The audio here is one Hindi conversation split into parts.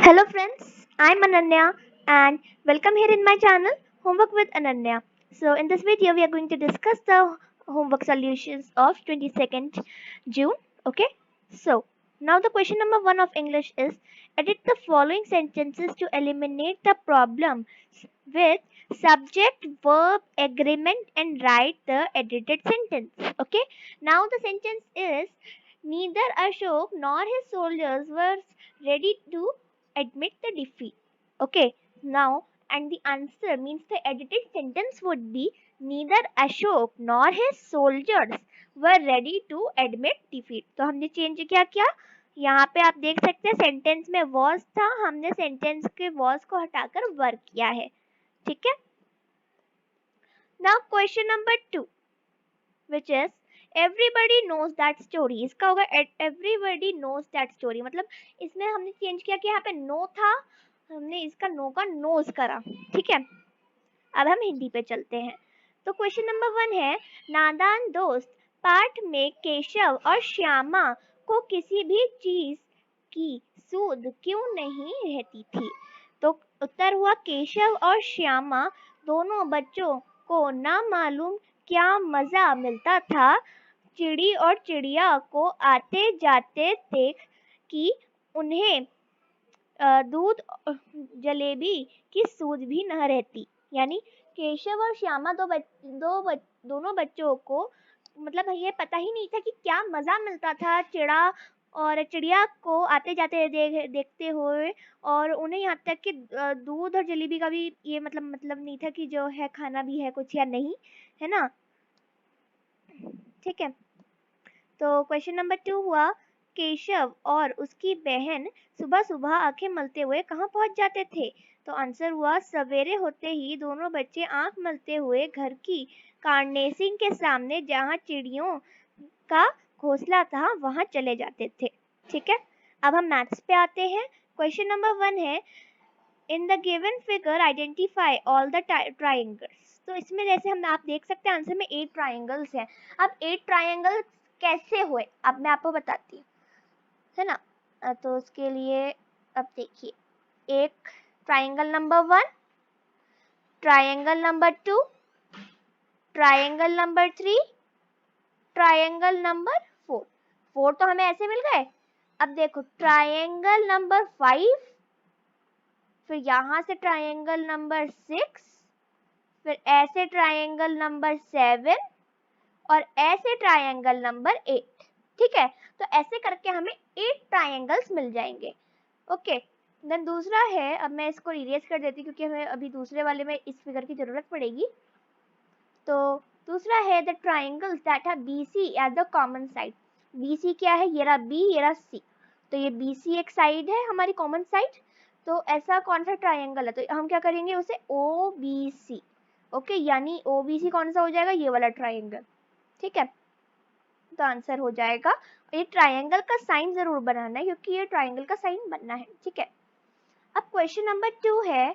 Hello friends, I'm Ananya and welcome here in my channel Homework with Ananya. So in this video we are going to discuss the homework solutions of 22nd June. Okay, so now the question number 1 of English is edit the following sentences to eliminate the problem with subject verb agreement and write the edited sentence. Okay, now the sentence is neither Ashok nor his soldiers were ready to admit the defeat. Okay, now and the answer means the edited sentence would be neither Ashok nor his soldiers were ready to admit defeat. तो हमने चेंज क्या किया, यहाँ पे आप देख सकते हैं सेंटेंस में was था, हमने सेंटेंस के was को हटाकर were किया है. ठीक है. Now question number 2 which is everybody knows that story. इसका होगा everybody knows that story. मतलब इसमें हमने चेंज किया कि यहाँ पे no था, हमने इसका no का nose करा. ठीक है, अब हम हिंदी पे चलते हैं. तो क्वेश्चन नंबर 1 है नादान दोस्त पाठ में केशव और श्यामा को किसी भी चीज की सूद क्यों नहीं रहती थी. तो उत्तर हुआ केशव और श्यामा दोनों बच्चों को ना मालूम क्या मजा मिलता था चिड़ी और चिड़िया को आते जाते देख कि उन्हें दूध जलेबी की सूद भी न रहती. यानी केशव और श्यामा दोनों बच्चों को मतलब ये पता ही नहीं था कि क्या मजा मिलता था चिड़ा और चिड़िया को आते जाते देखते हुए, और उन्हें यहाँ तक कि दूध और जलेबी का भी ये मतलब नहीं था कि जो है खाना भी है कुछ या नहीं, है ना. ठीक है, तो क्वेश्चन नंबर 2 हुआ केशव और उसकी बहन सुबह सुबह आंखें मलते हुए कहाँ पहुंच जाते थे. तो आंसर हुआ सवेरे होते ही दोनों बच्चे आंख मलते हुए घर की कार्नेसिंग के सामने जहाँ चिड़ियों का घोंसला था वहां चले जाते थे. ठीक है, अब हम मैथ्स पे आते हैं. क्वेश्चन नंबर 1 है in the given figure identify all the triangles. तो इसमें जैसे हम आप देख सकते हैं आंसर में 8 ट्राइंगल्स हैं. अब 8 ट्राइंगल्स कैसे हुए अब मैं आपको बताती हूँ, है ना. तो उसके लिए अब देखिए एक triangle number 1, triangle number 2, triangle number 3, triangle number 4. 4 तो हमें ऐसे मिल गए. अब देखो ट्राइंगल नंबर 5, फिर यहाँ से ट्राइंगल नंबर 6, फिर ऐसे ट्राइंगल नंबर 7 और ऐसे ट्राइंगल नंबर 8. ठीक है, तो ऐसे करके हमें 8 ट्राइंगल्स मिल जाएंगे. ओके, देन दूसरा है, अब मैं इसको इरेज कर देती हूँ क्योंकि हमें अभी दूसरे वाले में इस फिगर की जरूरत पड़ेगी. तो दूसरा है the triangles that have BC as the common side. BC क्या है, ये रहा B, ये रहा C. तो ये BC एक साइड है हमारी कॉमन साइड. तो ऐसा कौन सा ट्राइंगल है, तो हम क्या करेंगे उसे OBC. ओके, यानी OBC कौन सा हो जाएगा, ये वाला ट्राइंगल. ठीक है, तो आंसर हो जाएगा. ये ट्राइंगल का साइन जरूर बनाना है क्योंकि ये ट्राइंगल का साइन बनना है. ठीक है, अब क्वेश्चन नंबर 2 है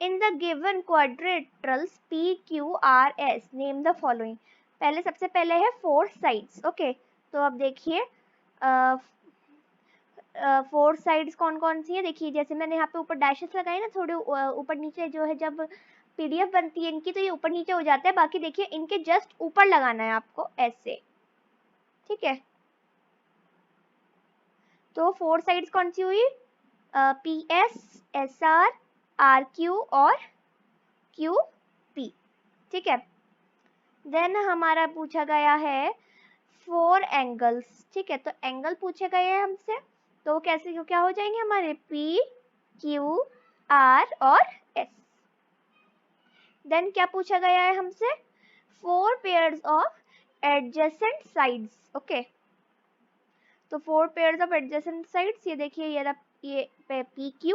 in the given quadrilaterals PQRS name the following. पहले सबसे पहले है 4 साइड्स. ओके, तो अब देखिए 4 साइड्स कौन कौन सी है. देखिए जैसे मैंने यहाँ पे ऊपर डैशेस लगाए ना थोड़े ऊपर नीचे, जो है जब PDF बनती है इनकी तो ये ऊपर नीचे हो जाता है. बाकी देखिए इनके जस्ट ऊपर लगाना है आपको ऐसे. ठीक है, तो 4 साइड्स कौन सी हुई, PS, SR, RQ और QP. ठीक है, देन हमारा पूछा गया है 4 एंगल्स. ठीक है, तो एंगल पूछे गए हैं हमसे, तो कैसे क्या हो जाएंगे हमारे P, Q, R और S. देन क्या पूछा गया है हमसे 4 pairs of adjacent sides. Okay, तो 4 पेयर्स ऑफ एडजेसेंट साइड्स, ये देखिए ये PQ.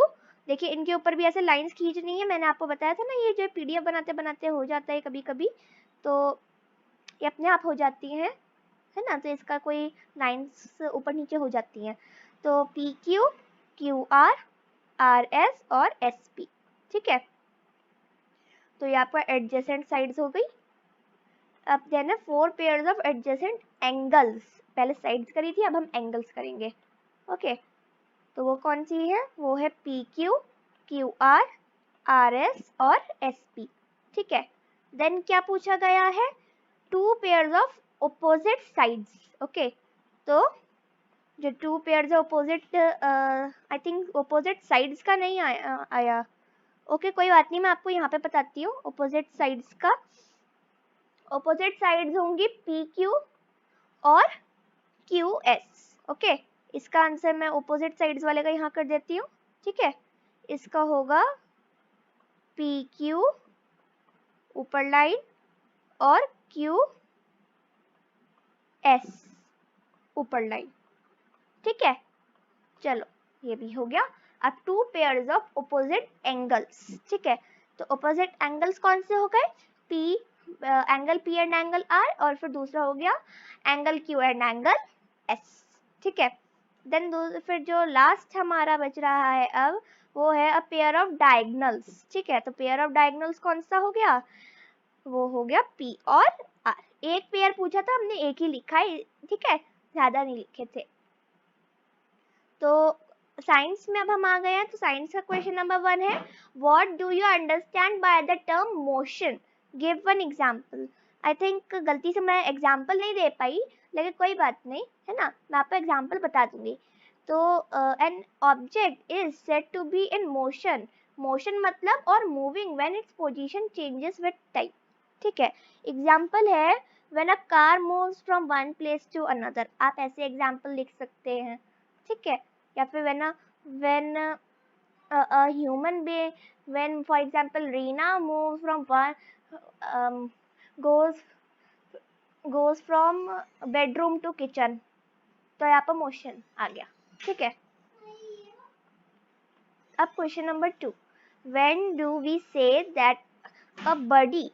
देखिए इनके ऊपर भी ऐसे लाइंस खींचनी है. मैंने आपको बताया था ना ये जो PDF बनाते बनाते हो जाता है कभी कभी, तो ये अपने आप हो जाती हैं, है ना. तो इसका कोई लाइंस ऊपर नीचे हो जाती हैं. तो PQ, QR, RS और SP. ठीक है, तो ये आपका एडजेसेंट साइड्स हो गई. अब then 4 pairs of adjacent angles. पहले साइड्स करी थी, अब हम एंगल्स करेंगे. ओके, तो वो कौन सी है? वो है PQ, QR, RS और SP। ठीक है, देन क्या पूछा गया है? 2 pairs of opposite sides। Okay, तो जो 2 pairs of opposite, I think opposite sides का नहीं आया। ओके, कोई बात नहीं, मैं आपको यहाँ पे बताती हूँ opposite sides का। opposite sides होंगी PQ और QS। ओके, इसका आंसर मैं opposite sides वाले का यहाँ कर देती हूँ। ठीक है, इसका होगा PQ ऊपर लाइन और QS ऊपर लाइन। ठीक है, चलो ये भी हो गया। अब 2 pairs of opposite angles। ठीक है, तो opposite angles कौन से हो गए? Angle P and angle R, और फिर दूसरा हो गया angle Q and angle S। ठीक है, देन फिर जो लास्ट हमारा बच रहा है अब, वो है अ पेयर ऑफ डायगोनल्स। ठीक है, तो पेयर ऑफ डायगोनल्स कौन सा हो गया? वो हो गया P और R। एक पेयर पूछा था, हमने एक ही लिखा है। ठीक है, ज्यादा नहीं लिखे थे। तो साइंस में अब हम आ गए हैं, तो साइंस का क्वेश्चन नंबर 1 है, what do you understand by the term motion? Give one example. I think गलती से मैं एग्जांपल नहीं दे पाई, लेकिन कोई बात नहीं, है ना, मैं आपको एग्जांपल बता दूंगी। तो an object is said to be in motion. Motion मतलब और moving when its position changes with time. ठीक है, एग्जांपल है when a car moves from one place to another. आप ऐसे एग्जांपल लिख सकते हैं। ठीक है, या फिर when a human being, when for example Reena moves from one, um, goes from bedroom to kitchen, तो यहाँ पर मोशन आ गया। ठीक है, अब question number 2, when do we say that a body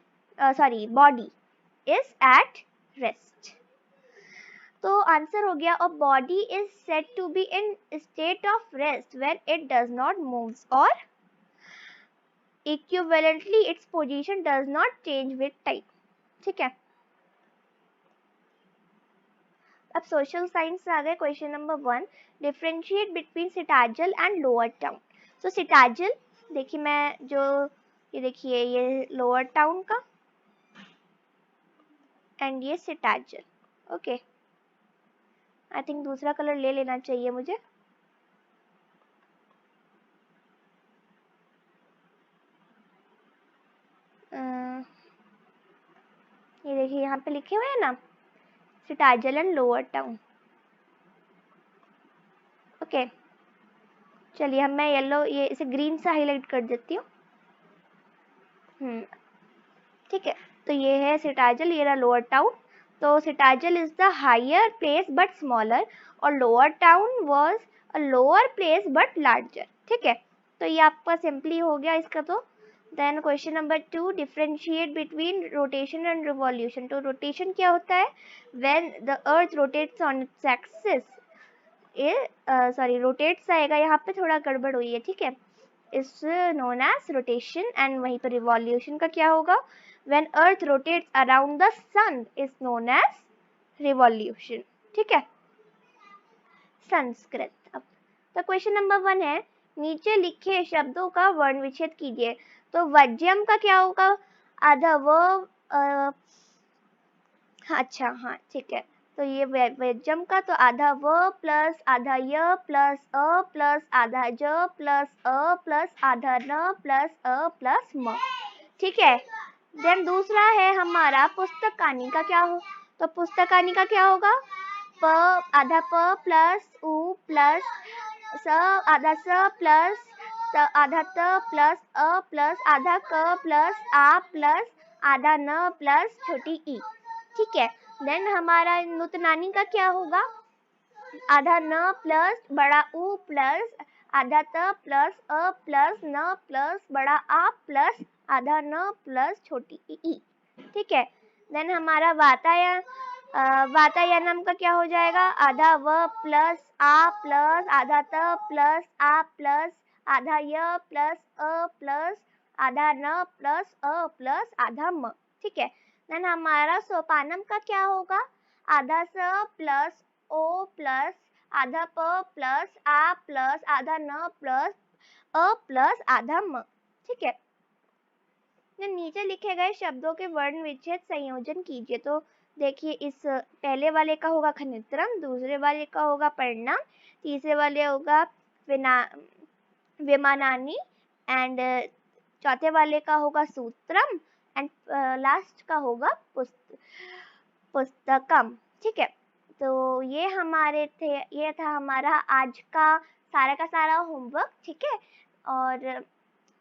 is at rest? तो आंसर हो गया, a body is said to be in state of rest when it does not moves और equivalently its position does not change with time. ठीक है, अब सोशल साइंस आ गए। Question number 1, differentiate between citadel and lower town. तो सिटाजल, देखिए मैं जो ये देखिए ये लोअर टाउन का एंड ये सिटाजल। ओके, आई थिंक दूसरा कलर ले लेना चाहिए मुझे। ये देखिए यहाँ पे लिखे हुए हैं ना, सिटाजल एंड लोअर टाउन। ओके, चलिए मैं येलो, ये इसे ग्रीन से हाईलाइट कर देती हूँ। ठीक है, तो ये है सिटाजल, ये रहा लोअर टाउन। तो citadel is the higher place but smaller, और lower town was a lower place but larger. ठीक है, तो ये आपका सिंपली हो गया इसका। तो then question number 2, differentiate between rotation and revolution. तो रोटेशन क्या होता है? When the earth rotates on its axis, rotates आएगा, यहाँ पे थोड़ा गड़बड़ हुई है। ठीक है, is known as rotation, and वहीं पर रिवॉल्यूशन का क्या होगा? When earth rotates around the sun is known as revolution. ठीक है, संस्कृत। अब तो क्वेश्चन नंबर 1 है, नीचे लिखे शब्दों का वर्ण विच्छेद कीजिए। तो वज्यम का क्या होगा? आधा व, अच्छा हाँ ठीक है, तो ये व्यंजम का तो आधा व प्लस आधा य प्लस अ प्लस आधा ज प्लस अ प्लस आधा न प्लस अ प्लस म। ठीक है, देन दूसरा है हमारा पुस्तकानी का क्या हो? तो पुस्तकानी का क्या होगा? प आधा प प्लस उ प्लस स आधा स प्लस आधा त प्लस अ प्लस आधा क प्लस आ प्लस आधा न प्लस छोटी ई। ठीक है, देन हमारा नुतनानी का क्या होगा? आधा न प्लस बड़ा उ प्लस आधा त प्लस अ प्लस न प्लस बड़ा आ प्लस आधा न प्लस छोटी ई। ठीक है, देन हमारा वातायनम का क्या हो जाएगा? आधा व प्लस आ प्लस आधा त प्लस आ प्लस आधा य प्लस अ प्लस आधा न प्लस अ प्लस आधा म। ठीक है, देन हमारा सोपानम का क्या होगा? आधा स प्लस ओ प्लस आधा प प्लस आ प्लस आधा न प्लस अ प्लस आधा म। ठीक है, तो नीचे लिखे गए शब्दों के वर्ण विच्छेद संयोजन कीजिए। तो देखिए, इस पहले वाले का होगा खनित्रम, दूसरे वाले का होगा परिणाम, तीसरे वाले होगा विमानानी एंड चौथे वाले का होगा सूत्रम एंड लास्ट का होगा पुस्तकम। ठीक है, तो ये था हमारा आज का सारा होमवर्क। ठीक है, और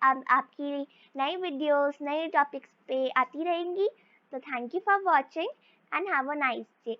अब आपकी नई वीडियोस नए टॉपिक्स पे आती रहेंगी। तो thank you for watching and have a nice day.